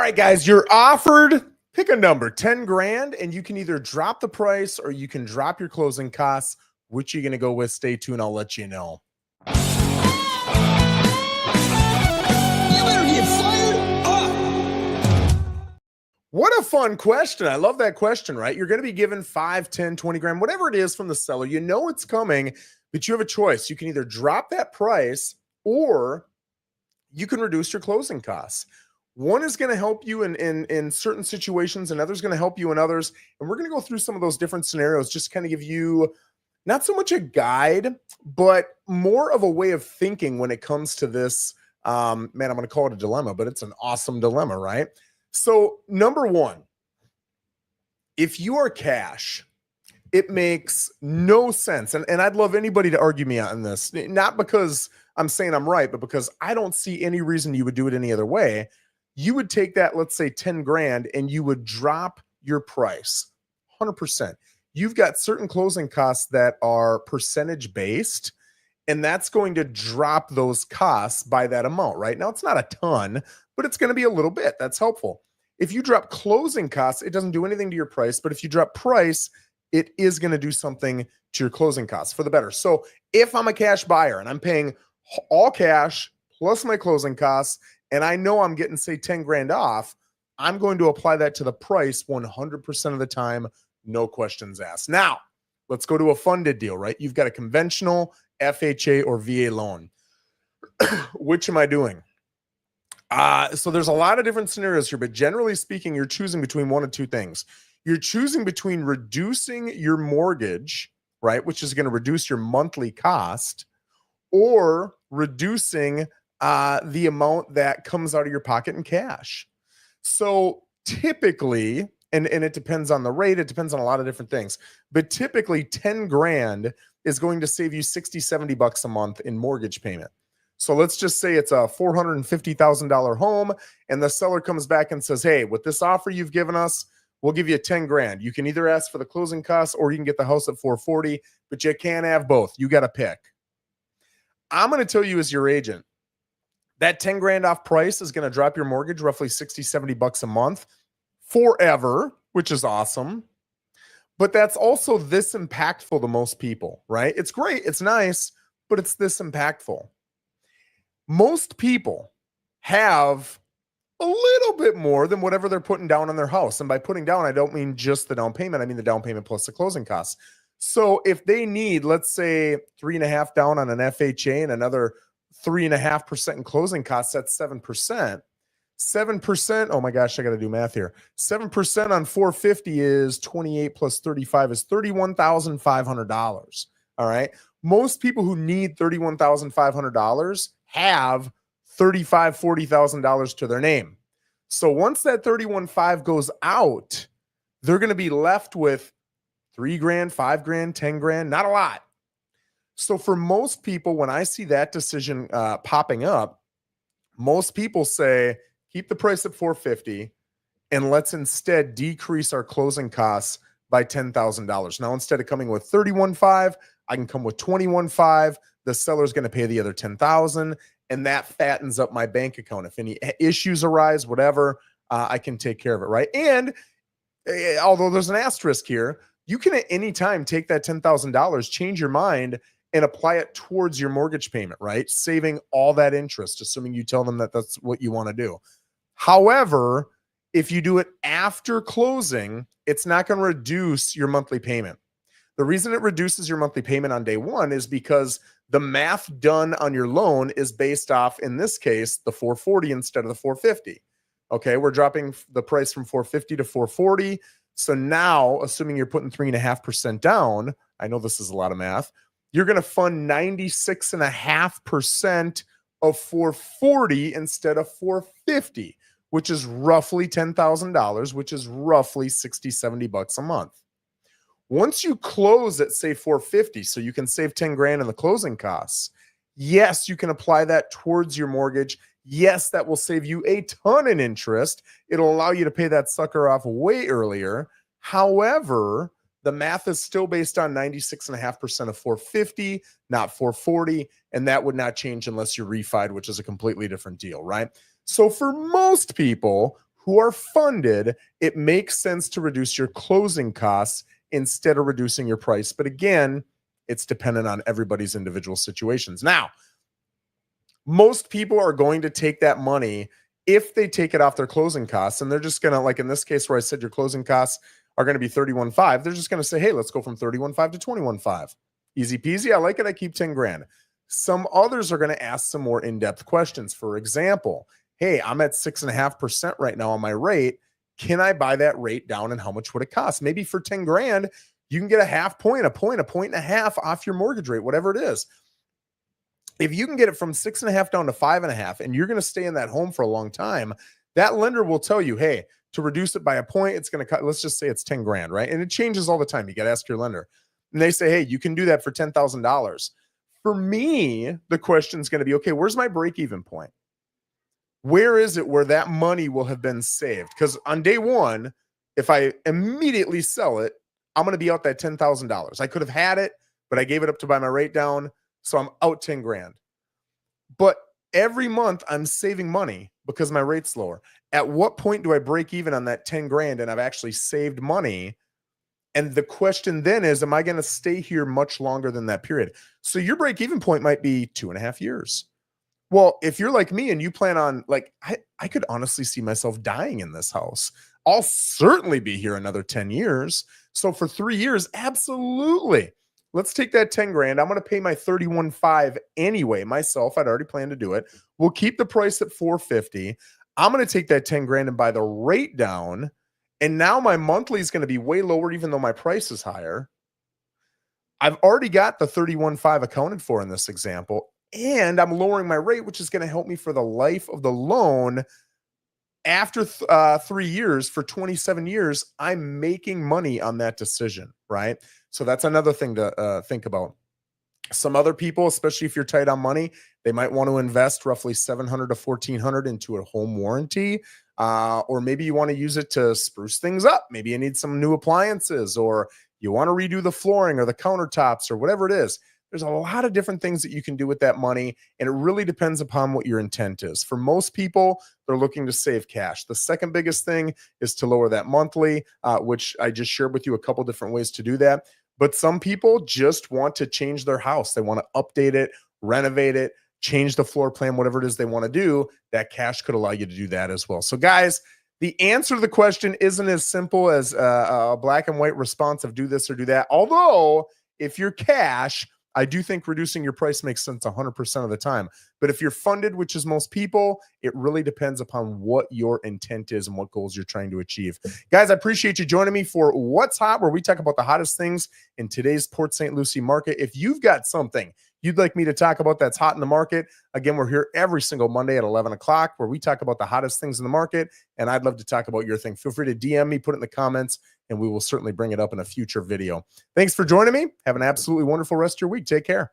right, guys, you're offered, pick a number, 10 grand, and you can either drop the price or you can drop your closing costs. Which you're going to go with? Stay tuned. I'll let you know. You better get fired up. What a fun question. I love that question, right? You're going to be given 5, 10, 20 grand, whatever it is from the seller. You know it's coming, but you have a choice. You can either drop that price or you can reduce your closing costs. One is going to help you in certain situations, and others going to help you in others. And we're going to go through some of those different scenarios, just kind of give you not so much a guide, but more of a way of thinking when it comes to this. Man, I'm going to call it a dilemma, but it's an awesome dilemma, right? So number one, if you are cash, it makes no sense. And I'd love anybody to argue me on this, not because I'm saying I'm right, but because I don't see any reason you would do it any other way. You would take that, let's say 10 grand, and you would drop your price 100%. You've got certain closing costs that are percentage based, and that's going to drop those costs by that amount, right? Now, it's not a ton, but it's going to be a little bit. That's helpful. If you drop closing costs, it doesn't do anything to your price, but if you drop price, it is going to do something to your closing costs for the better. So if I'm a cash buyer and I'm paying all cash plus my closing costs, and I know I'm getting, say, 10 grand off, I'm going to apply that to the price 100% of the time, no questions asked. Now, let's go to a funded deal, right? You've got a conventional FHA or VA loan. Which am I doing? So there's a lot of different scenarios here, but generally speaking, you're choosing between one of two things. You're choosing between reducing your mortgage, right, which is going to reduce your monthly cost, or reducing the amount that comes out of your pocket in cash. So typically, and it depends on the rate, it depends on a lot of different things, but typically 10 grand is going to save you 60, 70 bucks a month in mortgage payment. So let's just say it's a $450,000 home, and the seller comes back and says, hey, with this offer you've given us, we'll give you 10 grand. You can either ask for the closing costs or you can get the house at 440, but you can't have both. You got to pick. I'm going to tell you as your agent, that 10 grand off price is going to drop your mortgage roughly 60, 70 bucks a month forever, which is awesome. But that's also this impactful to most people, right? It's great. It's nice, but it's this impactful. Most people have a little bit more than whatever they're putting down on their house. And by putting down, I don't mean just the down payment. I mean the down payment plus the closing costs. So if they need, let's say 3.5 down on an FHA and another 3.5% in closing costs, that's 7%. 7%. Oh my gosh, I got to do math here. 7% on 450 is 28 plus 35 is $31,500. All right. Most people who need $31,500 have $35,000, $40,000 to their name. So once that 31.5 goes out, they're going to be left with 3 grand, 5 grand, 10 grand, not a lot. So for most people, when I see that decision popping up, most people say, keep the price at 450 and let's instead decrease our closing costs by $10,000. Now, instead of coming with 31.5, I can come with 21.5. The seller's going to pay the other 10,000, and that fattens up my bank account. If any issues arise, whatever, I can take care of it, right? And although there's an asterisk here, you can at any time take that $10,000, change your mind, and apply it towards your mortgage payment, right? Saving all that interest, assuming you tell them that that's what you want to do. However, if you do it after closing, it's not going to reduce your monthly payment. The reason it reduces your monthly payment on day one is because the math done on your loan is based off, in this case, the 440 instead of the 450. Okay, we're dropping the price from 450 to 440. So now, assuming you're putting 3.5% down, I know this is a lot of math, you're going to fund 96.5% of 440 instead of 450, which is roughly $10,000, which is roughly 60, 70 bucks a month. Once you close at, say, 450, so you can save 10 grand in the closing costs, yes, you can apply that towards your mortgage. Yes, that will save you a ton in interest. It'll allow you to pay that sucker off way earlier. However, the math is still based on 96.5% of 450, not 440, and that would not change unless you're refied, which is a completely different deal, right? So for most people who are funded, it makes sense to reduce your closing costs instead of reducing your price. But again, it's dependent on everybody's individual situations. Now, most people are going to take that money if they take it off their closing costs, and they're just going to, like in this case where I said your closing costs are going to be 31.5, they're just going to say, hey, let's go from 31.5 to 21.5. Easy peasy. I like it. I keep 10 grand. Some others are going to ask some more in-depth questions. For example, hey, I'm at 6.5% right now on my rate. Can I buy that rate down, and how much would it cost? Maybe for 10 grand, you can get a half point, a point and a half off your mortgage rate, whatever it is. If you can get it from 6.5 down to 5.5, and you're going to stay in that home for a long time, that lender will tell you, hey, to reduce it by a point, it's going to cut, let's just say it's 10 grand, right? And it changes all the time. You got to ask your lender. And they say, hey, you can do that for $10,000. For me, the question is going to be, okay, where's my break-even point? Where is it where that money will have been saved? Because on day one, if I immediately sell it, I'm going to be out that $10,000. I could have had it, but I gave it up to buy my rate down. So I'm out 10 grand. But every month I'm saving money because my rate's lower. At what point do I break even on that 10 grand and I've actually saved money? And the question then is, am I going to stay here much longer than that period? So your break even point might be 2.5 years. Well, if you're like me and you plan on, like, I could honestly see myself dying in this house. I'll certainly be here another 10 years. So for 3 years, absolutely. Let's take that 10 grand. I'm going to pay my 31.5 anyway myself. I'd already planned to do it. We'll keep the price at 450. I'm going to take that 10 grand and buy the rate down. And now my monthly is going to be way lower, even though my price is higher. I've already got the 31.5 accounted for in this example, and I'm lowering my rate, which is going to help me for the life of the loan. After 3 years, for 27 years, I'm making money on that decision, right? So that's another thing to think about. Some other people, especially if you're tight on money, they might want to invest roughly $700 to $1,400 into a home warranty, or maybe you want to use it to spruce things up. Maybe you need some new appliances, or you want to redo the flooring or the countertops or whatever it is. There's a lot of different things that you can do with that money, and it really depends upon what your intent is. For most people, they're looking to save cash. The second biggest thing is to lower that monthly, which I just shared with you a couple different ways to do that. But some people just want to change their house. They want to update it, renovate it, change the floor plan, whatever it is they want to do. That cash could allow you to do that as well. So guys, the answer to the question isn't as simple as a black and white response of do this or do that. Although if you're cash, I do think reducing your price makes sense 100% of the time. But if you're funded, which is most people, it really depends upon what your intent is and what goals you're trying to achieve. Guys, I appreciate you joining me for What's Hot, where we talk about the hottest things in today's Port St. Lucie market. If you've got something you'd like me to talk about that's hot in the market, again, we're here every single Monday at 11 o'clock, where we talk about the hottest things in the market, and I'd love to talk about your thing. Feel free to DM me, put it in the comments, and we will certainly bring it up in a future video. Thanks for joining me. Have an absolutely wonderful rest of your week. Take care.